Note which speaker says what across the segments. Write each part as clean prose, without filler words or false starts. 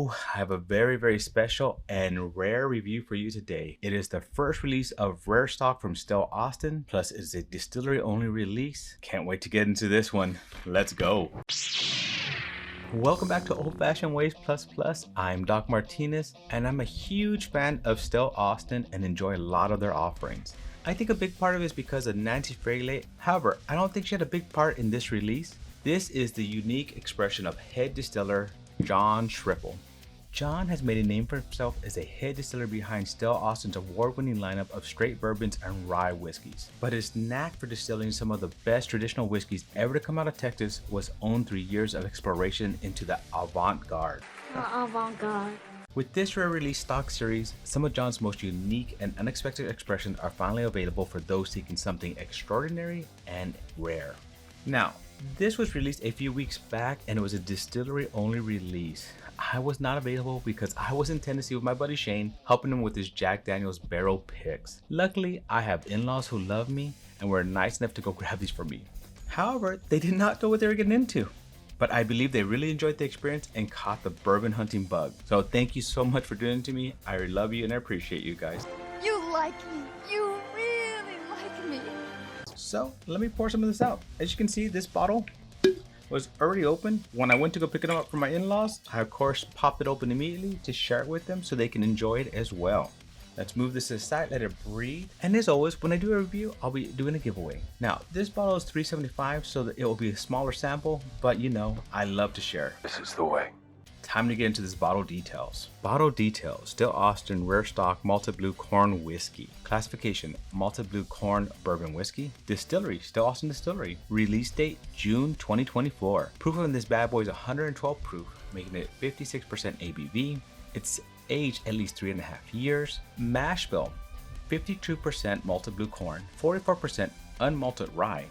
Speaker 1: Ooh, I have a very special and rare review for you today. It is the first release of rare stock from Still Austin, plus it's a distillery only release. Can't wait to get into this one. Let's go. Welcome back to Old Fashioned Ways Plus Plus. I'm Doc Martinez, and I'm a huge fan of Still Austin and enjoy a lot of their offerings. I think a big part of it is because of Nancy Fraley. However, I don't think she had a big part in this release. This is the unique expression of head distiller John Schrippel. John has made a name for himself as a head distiller behind Still Austin's award-winning lineup of straight bourbons and rye whiskeys. But his knack for distilling some of the best traditional whiskeys ever to come out of Texas was owned through years of exploration into the avant-garde. With this rare release stock series, some of John's most unique and unexpected expressions are finally available for those seeking something extraordinary and rare. Now, this was released a few weeks back and it was a distillery only release. I was not available because I was in Tennessee with my buddy Shane, helping him with his Jack Daniel's barrel picks. Luckily, I have in-laws who love me and were nice enough to go grab these for me. However, they did not know what they were getting into. But I believe they really enjoyed the experience and caught the bourbon hunting bug. So thank you so much for doing it to me. I love you and I appreciate you guys.
Speaker 2: You like me. You really like me.
Speaker 1: So let me pour some of this out. As you can see, this bottle was already open. When I went to go pick it up from my in-laws, I of course popped it open immediately to share it with them so they can enjoy it as well. Let's move this aside, let it breathe. And as always, when I do a review, I'll be doing a giveaway. Now, this bottle is $3.75, so that it will be a smaller sample, but you know, I love to share. This is the way. Time to get into this bottle details. Bottle details: Still Austin Rare Stock Malted Blue Corn Whiskey. Classification: Malted Blue Corn Bourbon Whiskey. Distillery: Still Austin Distillery. Release date: June 2024. Proof on this bad boy is 112 proof, making it 56% ABV. It's aged at least 3.5 years. Mashbill: 52% malted blue corn, 44% unmalted rye,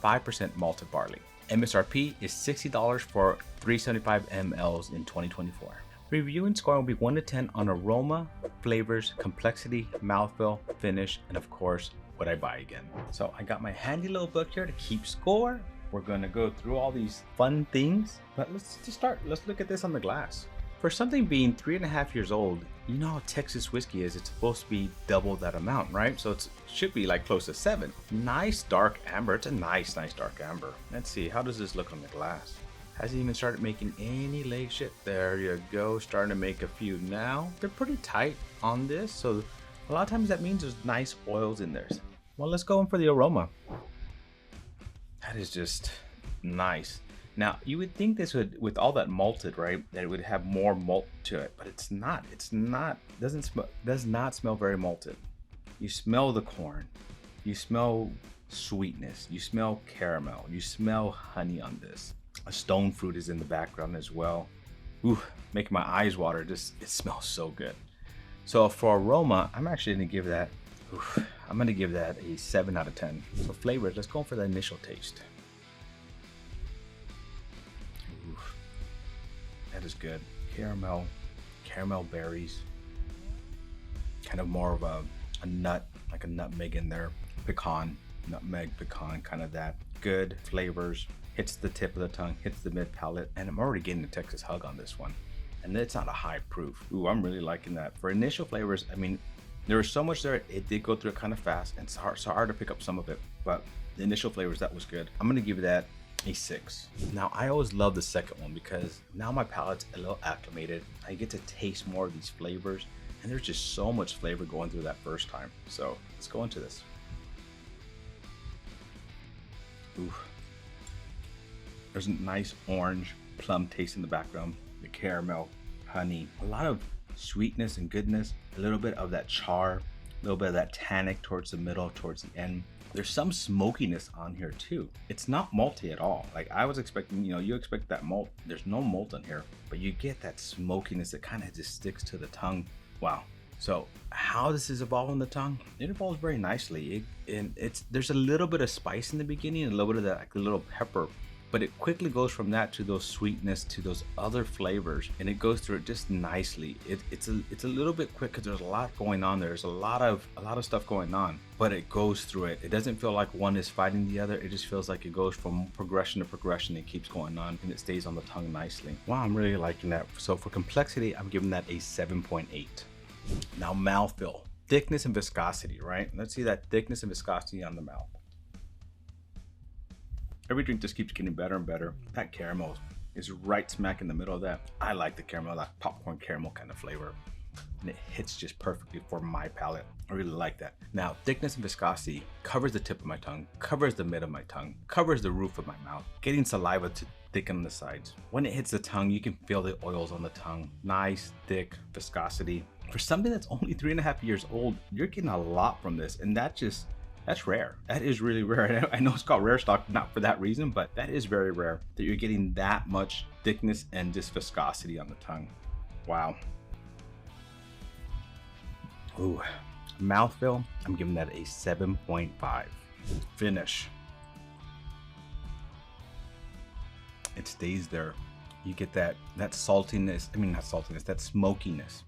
Speaker 1: 5% malted barley. MSRP is $60 for 375 mLs in 2024. Review and scoring will be 1 to 10 on aroma, flavors, complexity, mouthfeel, finish, and of course, would I buy again? So I got my handy little book here to keep score. We're gonna go through all these fun things, but let's just start. Let's look at this on the glass. For something being 3.5 years old, you know how Texas whiskey is, it's supposed to be double that amount, right? So it should be like close to 7. Nice dark amber, it's a nice dark amber. Let's see, how does this look on the glass? Hasn't even started making any legs yet. There you go, starting to make a few now. They're pretty tight on this, so a lot of times that means there's nice oils in there. Well, let's go in for the aroma. That is just nice. Now, you would think this would, with all that malted, right, that it would have more malt to it, but it's not. Does not smell very malted. You smell the corn, you smell sweetness, you smell caramel, you smell honey on this. A stone fruit is in the background as well. Ooh, making my eyes water. Just, it smells so good. So for aroma, I'm actually gonna give that, I'm gonna give that a 7 out of 10. So flavors, let's go for the initial taste. That is good. Caramel berries. Kind of more of a nut, like a nutmeg in there. Nutmeg, pecan, kind of that. Good flavors. Hits the tip of the tongue, hits the mid palate, and I'm already getting a Texas hug on this one. And it's not a high proof. Ooh, I'm really liking that. For initial flavors, I mean, there was so much there, it did go through it kind of fast, and it's hard to pick up some of it, but the initial flavors, that was good. I'm gonna give that a 6. Now, I always love the second one because now my palate's a little acclimated. I get to taste more of these flavors, and there's just so much flavor going through that first time. So let's go into this. Ooh. There's a nice orange plum taste in the background, the caramel, honey, a lot of sweetness and goodness, a little bit of that char, a little bit of that tannic towards the middle, towards the end. There's some smokiness on here too. It's not malty at all. Like I was expecting, you know, you expect that malt. There's no malt in here, but you get that smokiness that kind of just sticks to the tongue. Wow. So how this is evolving the tongue, it evolves very nicely. There's a little bit of spice in the beginning, and a little bit of that, like a little pepper but it quickly goes from that to those sweetness to those other flavors, and it goes through it just nicely. It's a little bit quick because there's a lot going on. There's a lot of stuff going on, but it goes through it. It doesn't feel like one is fighting the other. It just feels like it goes from progression to progression. It keeps going on, and it stays on the tongue nicely. Wow, I'm really liking that. So for complexity, I'm giving that a 7.8. Now mouthfeel, thickness and viscosity, right? Let's see that thickness and viscosity on the mouth. Every drink just keeps getting better and better. That caramel is right smack in the middle of that. I like the caramel, that popcorn caramel kind of flavor. And it hits just perfectly for my palate. I really like that. Now, thickness and viscosity covers the tip of my tongue, covers the mid of my tongue, covers the roof of my mouth, getting saliva to thicken the sides. When it hits the tongue, you can feel the oils on the tongue. Nice, thick viscosity. For something that's only 3.5 years old, you're getting a lot from this, and that's rare. That is really rare. I know it's called rare stock, not for that reason, but that is very rare that you're getting that much thickness and just viscosity on the tongue. Wow. Ooh, mouthfeel, I'm giving that a 7.5. Finish. It stays there. You get that saltiness, I mean not saltiness, that smokiness.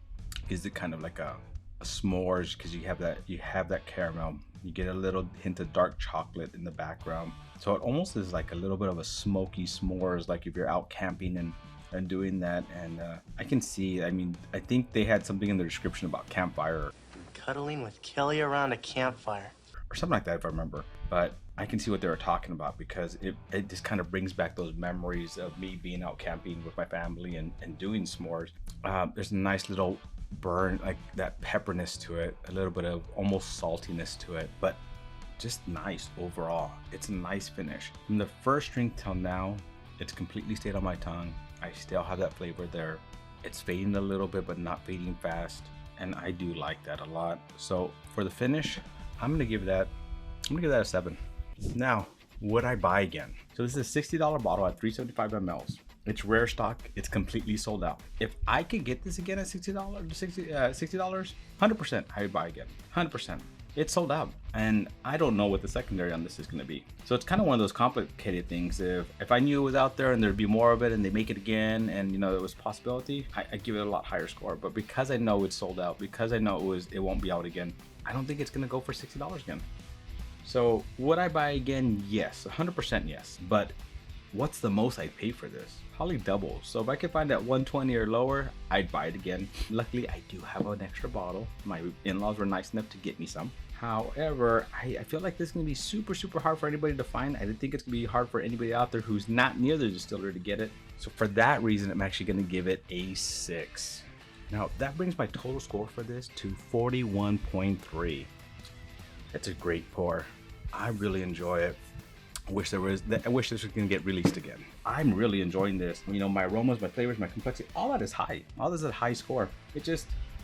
Speaker 1: Is it kind of like a s'mores, because you have that caramel. You get a little hint of dark chocolate in the background. So it almost is like a little bit of a smoky s'mores, like if you're out camping and doing that. And I can see, I mean, I think they had something in the description about campfire.
Speaker 3: Cuddling with Kelly around a campfire.
Speaker 1: Or something like that if I remember. But I can see what they were talking about, because it just kind of brings back those memories of me being out camping with my family and doing s'mores. There's a nice little burn, like that pepperness to it, a little bit of almost saltiness to it, but just nice overall. It's a nice finish. From the first drink till now, it's completely stayed on my tongue. I still have that flavor there. It's fading a little bit, but not fading fast, and I do like that a lot. So for the finish, I'm gonna give that a 7. Now, would I buy again? So this is a $60 bottle at 375 mLs. It's rare stock. It's completely sold out. If I could get this again at $60, 100% I would buy again. 100%. It's sold out, and I don't know what the secondary on this is going to be. So it's kind of one of those complicated things. If I knew it was out there and there'd be more of it, and they make it again, and you know there was a possibility, I give it a lot higher score. But because I know it's sold out, because I know it won't be out again, I don't think it's going to go for $60 again. So would I buy again? Yes, 100% yes. But what's the most I'd pay for this? Probably double. So if I could find that 120 or lower, I'd buy it again. Luckily, I do have an extra bottle. My in-laws were nice enough to get me some. However, I feel like this is gonna be super, super hard for anybody to find. I didn't think it's gonna be hard for anybody out there who's not near the distillery to get it. So for that reason, I'm actually gonna give it a 6. Now that brings my total score for this to 41.3. That's a great pour. I really enjoy it. I wish this was gonna get released again. I'm really enjoying this. You know, my aromas, my flavors, my complexity, all that is high. All this is a high score.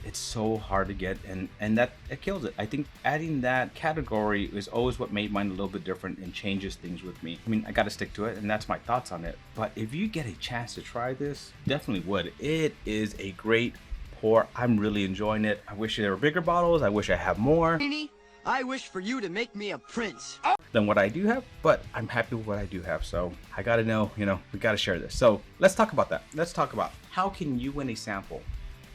Speaker 1: It's so hard to get, and that it kills it. I think adding that category is always what made mine a little bit different and changes things with me. I mean, I gotta stick to it, and that's my thoughts on it. But if you get a chance to try this, definitely would. It is a great pour. I'm really enjoying it. I wish there were bigger bottles. I wish I had more.
Speaker 4: I wish for you to make me a prince.
Speaker 1: Than what I do have, but I'm happy with what I do have. So I gotta know, you know, we gotta share this. So let's talk about that. Let's talk about how can you win a sample.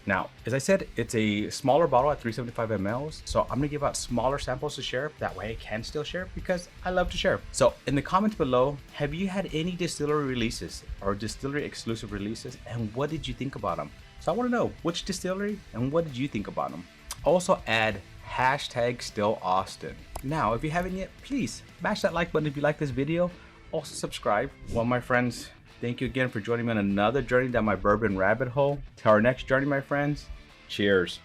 Speaker 1: Now, as I said, it's a smaller bottle at 375 mLs. So I'm gonna give out smaller samples to share. That way I can still share because I love to share. So in the comments below, have you had any distillery releases or distillery exclusive releases, and what did you think about them? So I wanna know which distillery and what did you think about them? Also add #StillAustin. Now, if you haven't yet, please smash that like button if you like this video. Also subscribe. Well, my friends, thank you again for joining me on another journey down my bourbon rabbit hole. Till our next journey, my friends, cheers.